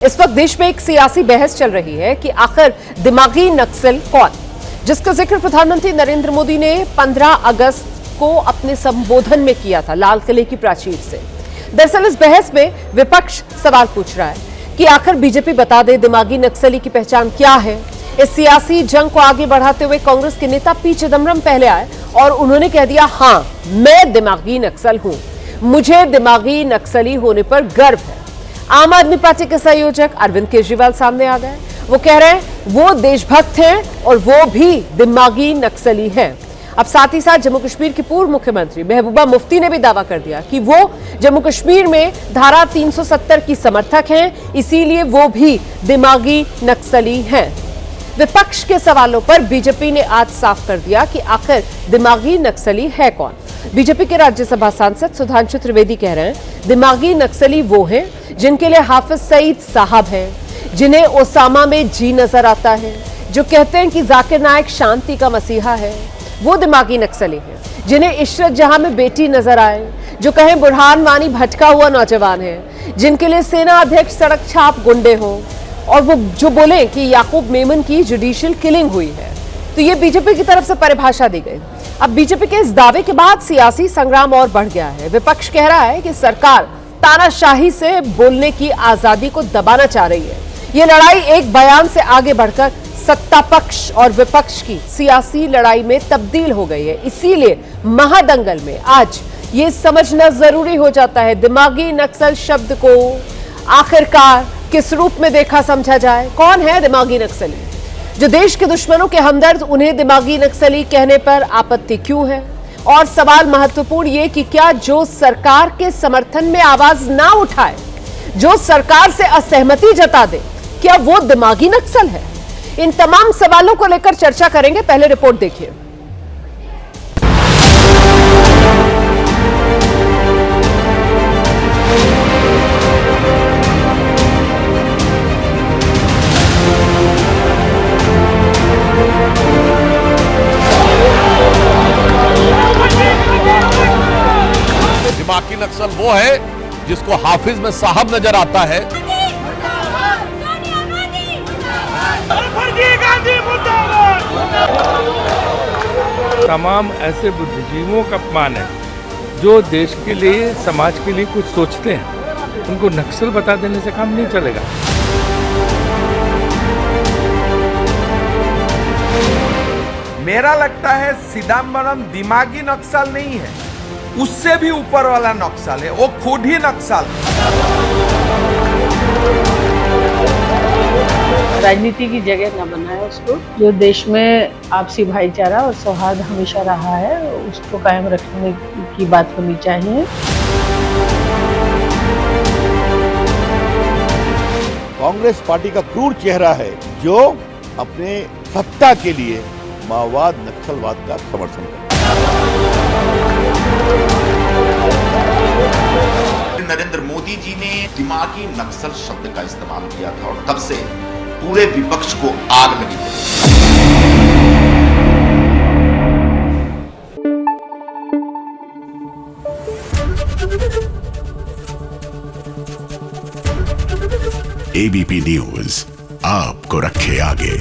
इस वक्त देश में एक सियासी बहस चल रही है कि आखिर दिमागी नक्सल कौन, जिसका जिक्र प्रधानमंत्री नरेंद्र मोदी ने 15 अगस्त को अपने संबोधन में किया था लाल किले की प्राचीर से। दरअसल इस बहस में विपक्ष सवाल पूछ रहा है कि आखिर बीजेपी बता दे दिमागी नक्सली की पहचान क्या है। इस सियासी जंग को आगे बढ़ाते हुए कांग्रेस के नेता पी चिदम्बरम पहले आए और उन्होंने कह दिया, हां मैं दिमागी नक्सल हूं, मुझे दिमागी नक्सली होने पर गर्व है। आम आदमी पार्टी के संयोजक अरविंद केजरीवाल सामने आ गए। वो कह रहे हैं वो देशभक्त हैं और वो भी दिमागी नक्सली हैं। अब साथ ही साथ जम्मू कश्मीर की पूर्व मुख्यमंत्री महबूबा मुफ्ती ने भी दावा कर दिया कि वो जम्मू कश्मीर में धारा 370 की समर्थक हैं, इसीलिए वो भी दिमागी नक्सली हैं। विपक्ष के सवालों पर बीजेपी ने आज साफ कर दिया कि आखिर दिमागी नक्सली है कौन। बीजेपी के राज्यसभा सांसद सुधांशु त्रिवेदी कह रहे हैं दिमागी नक्सली वो हैं जिनके लिए हाफिज सईद साहब हैं, जिन्हें ओसामा में जी नजर आता है, जो कहते हैं कि जाकिर नायक शांति का मसीहा है, वो दिमागी नक्सली हैं। जिन्हें इशरत जहां में बेटी नजर आए, जो कहें बुरहान वानी भटका हुआ नौजवान है, जिनके लिए सेना अध्यक्ष सड़क छाप गुंडे हों, और वो जो बोले कि याकूब मेमन की जुडिशियल किलिंग हुई है। तो ये बीजेपी की तरफ से परिभाषा दी गई। अब बीजेपी के इस दावे के बाद सियासी संग्राम और बढ़ गया है। विपक्ष कह रहा है कि सरकार तानाशाही से बोलने की आजादी को दबाना चाह रही है। ये लड़ाई एक बयान से आगे बढ़कर सत्ता पक्ष और विपक्ष की सियासी लड़ाई में तब्दील हो गई है। इसीलिए महादंगल में आज ये समझना जरूरी हो जाता है दिमागी नक्सल शब्द को आखिरकार किस रूप में देखा समझा जाए। कौन है दिमागी नक्सली? जो देश के दुश्मनों के हमदर्द उन्हें दिमागी नक्सली कहने पर आपत्ति क्यों है? और सवाल महत्वपूर्ण ये कि क्या जो सरकार के समर्थन में आवाज ना उठाए, जो सरकार से असहमति जता दे, क्या वो दिमागी नक्सल है? इन तमाम सवालों को लेकर चर्चा करेंगे। पहले रिपोर्ट देखिए। दिमागी नक्सल वो है जिसको हाफिज में साहब नजर आता है। तमाम ऐसे बुद्धिजीवियों का अपमान है जो देश के लिए, समाज के लिए कुछ सोचते हैं। उनको नक्सल बता देने से काम नहीं चलेगा। मेरा लगता है चिदम्बरम दिमागी नक्सल नहीं है, उससे भी ऊपर वाला नक्सल है, वो खुद ही नक्सल। राजनीति की जगह न बनाए उसको। जो देश में आपसी भाईचारा और सौहार्द हमेशा रहा है, उसको कायम रखने की बात होनी चाहिए। कांग्रेस पार्टी का क्रूर चेहरा है जो अपने सत्ता के लिए माओवाद नक्सलवाद का समर्थन करता है। नरेंद्र मोदी जी ने दिमागी नक्सल शब्द का इस्तेमाल किया था और तब से पूरे विपक्ष को आग लगी। एबीपी न्यूज आपको रखे आगे।